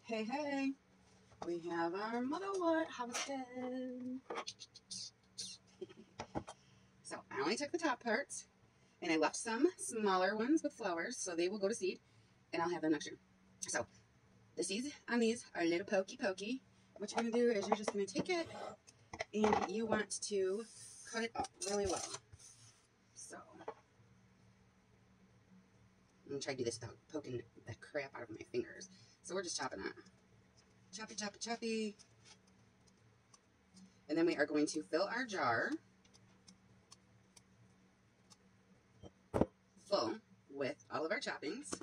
Hey, hey, we have our Mother Wort Homestead. So I only took the top parts and I left some smaller ones with flowers so they will go to seed and I'll have them next year. So the seeds on these are a little pokey. What you're going to do is you're just going to take it and you want to cut it up really well. So I'm going to try to do this without poking the crap out of my fingers. So we're just chopping it. Choppy. And then we are going to fill our jar full with all of our choppings.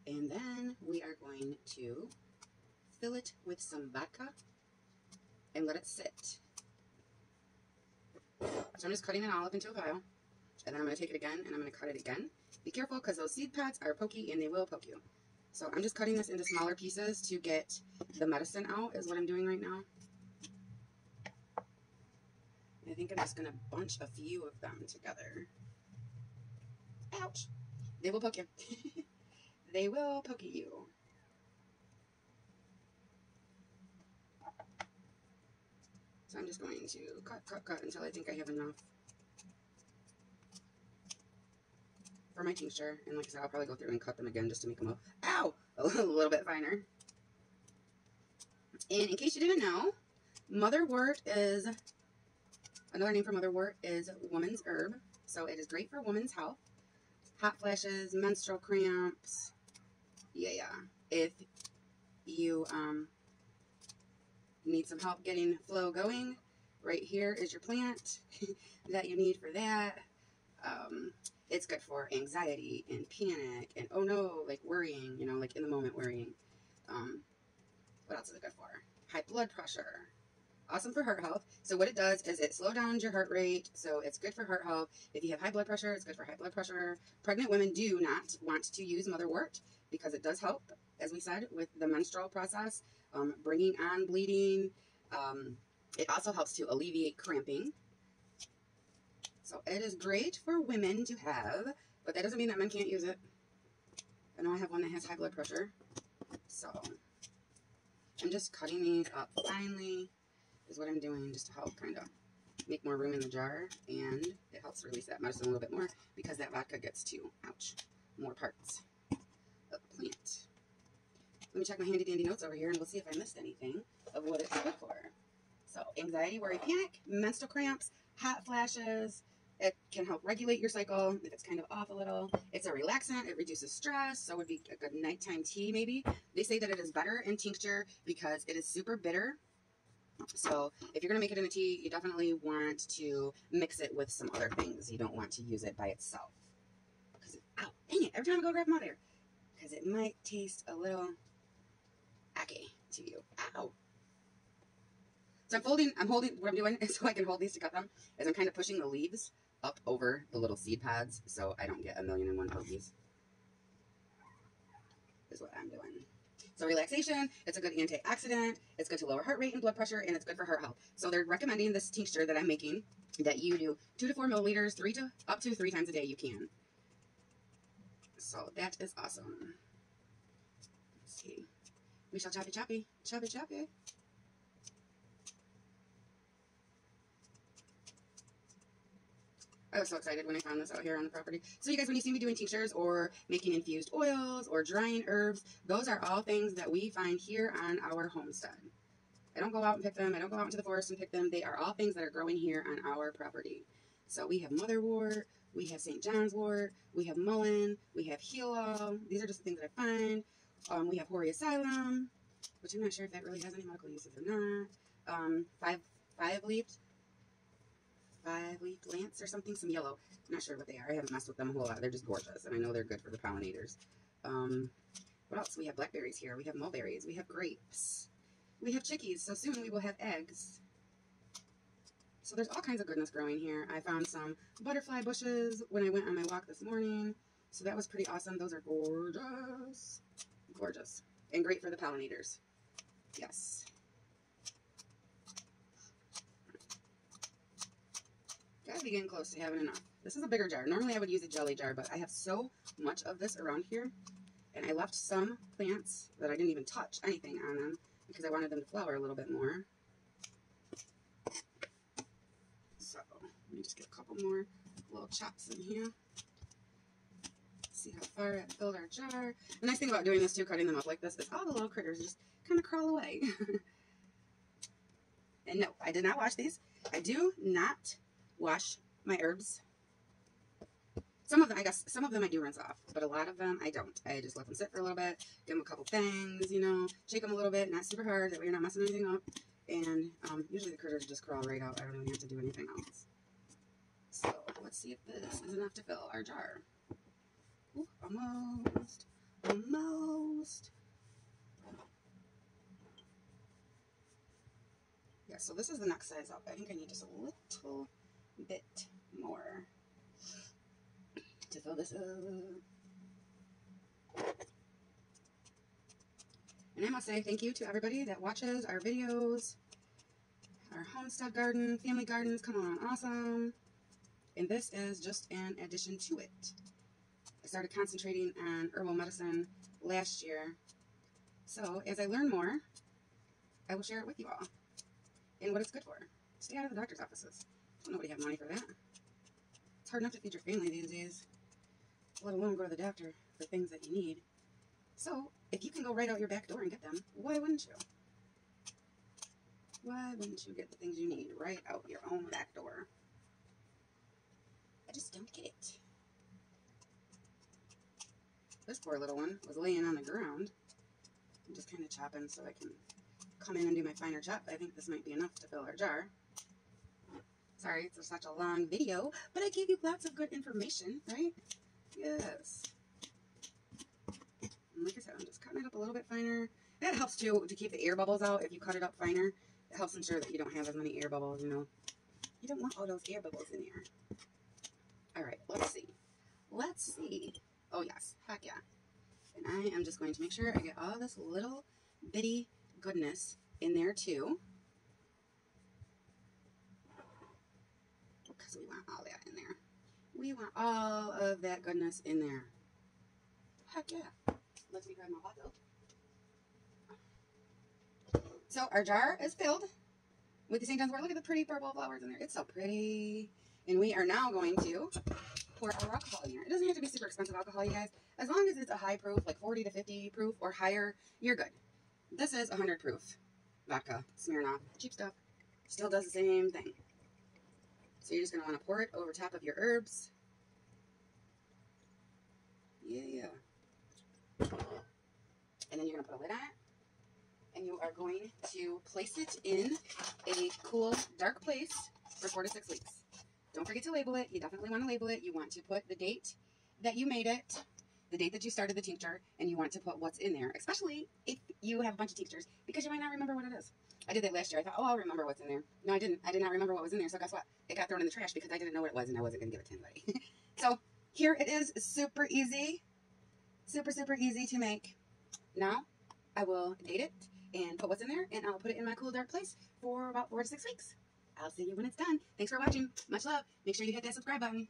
And then we are going to fill it with some vodka and let it sit. So I'm just cutting it all up into a pile. And then I'm going to take it again and I'm going to cut it again. Be careful because those seed pods are pokey and they will poke you. So I'm just cutting this into smaller pieces to get the medicine out is what I'm doing right now. I think I'm just going to bunch a few of them together. Ouch! They will poke you. They will poke you. So I'm just going to cut until I think I have enough for my tincture. And like I said, I'll probably go through and cut them again just to make them a little bit finer. And in case you didn't know, Mother Wort is, another name for Mother Wort is woman's herb. So it is great for women's health. Hot flashes, menstrual cramps. Yeah. If you need some help getting flow going, right here is your plant that you need for that. It's good for anxiety and panic and oh no, like worrying, you know, like in the moment worrying. What else is it good for? High blood pressure. Awesome for heart health. So what it does is it slows down your heart rate. So it's good for heart health. If you have high blood pressure, it's good for high blood pressure. Pregnant women do not want to use Mother Wort because it does help, as we said, with the menstrual process, bringing on bleeding. It also helps to alleviate cramping. So it is great for women to have, but that doesn't mean that men can't use it. I know I have one that has high blood pressure. So I'm just cutting these up finely is what I'm doing just to help kind of make more room in the jar, and it helps release that medicine a little bit more because that vodka gets to, more parts of the plant. Let me check my handy dandy notes over here and we'll see if I missed anything of what it's good for. So anxiety, worry, panic, menstrual cramps, hot flashes. It can help regulate your cycle if it's kind of off a little. It's a relaxant. It reduces stress, so it would be a good nighttime tea maybe. They say that it is better in tincture because it is super bitter. So if you're going to make it in a tea, you definitely want to mix it with some other things. You don't want to use it by itself. Because ow, dang it, every time I go grab them out of there. Because it might taste a little icky to you. Ow. So I'm holding, what I'm doing is so I can hold these to cut them, is I'm kind of pushing the leaves up over the little seed pods so I don't get 1,000,001 pokies. Is what I'm doing. So relaxation, it's a good antioxidant, it's good to lower heart rate and blood pressure, and it's good for heart health. So they're recommending this tincture that I'm making that you do 2 to 4 milliliters, up to 3 times a day you can. So that is awesome. Let's see. We shall choppy. I was so excited when I found this out here on the property. So you guys, when you see me doing tinctures or making infused oils or drying herbs, those are all things that we find here on our homestead. I don't go out and pick them. I don't go out into the forest and pick them. They are all things that are growing here on our property. So we have Mother Wort, we have St. John's Wort, we have Mullein, we have Heal-All. These are just the things that I find. We have Hoary Asylum, which I'm not sure if that really has any medical uses or not. Five-leafed lance or something, some yellow. I'm not sure what they are. I haven't messed with them a whole lot. They're just gorgeous, and I know they're good for the pollinators. What else? We have blackberries here. We have mulberries. We have grapes. We have chickies, so soon we will have eggs. So there's all kinds of goodness growing here. I found some butterfly bushes when I went on my walk this morning, so that was pretty awesome. Those are gorgeous. Gorgeous. And great for the pollinators. Yes. Gotta be getting close to having enough. This is a bigger jar. Normally I would use a jelly jar, but I have so much of this around here, And I left some plants that I didn't even touch anything on them because I wanted them to flower a little bit more. So let me just get a couple more little chops in here. See how far I filled our jar. The nice thing about doing this too, cutting them up like this, is all the little critters just kind of crawl away. And no, I did not wash these. I do not wash my herbs. Some of them, I guess, some of them I do rinse off, but a lot of them I don't. I just let them sit for a little bit, give them a couple things, you know, shake them a little bit, not super hard, that way you're not messing anything up. And usually the critters just crawl right out. I don't even have to do anything else. So let's see if this is enough to fill our jar. Ooh, almost. Almost. Yeah, so this is the next size up. I think I need just a little bit more to fill this up. And I must say thank you to everybody that watches our videos, our homestead garden, family gardens, come on, awesome. And this is just an addition to it. I started concentrating on herbal medicine last year. So as I learn more, I will share it with you all and what it's good for. Stay out of the doctor's offices. Don't nobody have money for that. It's hard enough to feed your family these days, let alone go to the doctor for things that you need. So if you can go right out your back door and get them, why wouldn't you? Why wouldn't you get the things you need right out your own back door? I just don't get it. This poor little one was laying on the ground. I'm just kind of chopping so I can come in and do my finer chop. I think this might be enough to fill our jar. Sorry, it's such a long video, but I gave you lots of good information, right? Yes. And like I said, I'm just cutting it up a little bit finer. That helps too to keep the air bubbles out. If you cut it up finer, it helps ensure that you don't have as many air bubbles, you know. You don't want all those air bubbles in there. All right, let's see. Let's see. Oh, yes. Heck yeah. And I am just going to make sure I get all this little bitty goodness in there, too. Because we want all that in there. We want all of that goodness in there. Heck yeah. Let me grab my bottle. So our jar is filled with the St. John's wort. Look at the pretty purple flowers in there. It's so pretty. And we are now going to pour our alcohol in here. It doesn't have to be super expensive alcohol, you guys. As long as it's a high proof, like 40 to 50 proof or higher, you're good. This is 100 proof vodka, Smirnoff, cheap stuff. Still does the same thing. So you're just going to want to pour it over top of your herbs. Yeah. And then you're going to put a lid on it. And you are going to place it in a cool, dark place for 4 to 6 weeks. Don't forget to label it. You definitely want to label it. You want to put the date that you made it, the date that you started the tincture, and you want to put what's in there, especially if you have a bunch of tinctures, because you might not remember what it is. I did that last year. I thought, oh, I'll remember what's in there. No, I didn't. I did not remember what was in there, so guess what? It got thrown in the trash because I didn't know what it was, and I wasn't going to give it to anybody. So here it is. Super easy. Super, super easy to make. Now, I will date it and put what's in there, and I'll put it in my cool, dark place for about 4 to 6 weeks. I'll see you when it's done. Thanks for watching. Much love. Make sure you hit that subscribe button.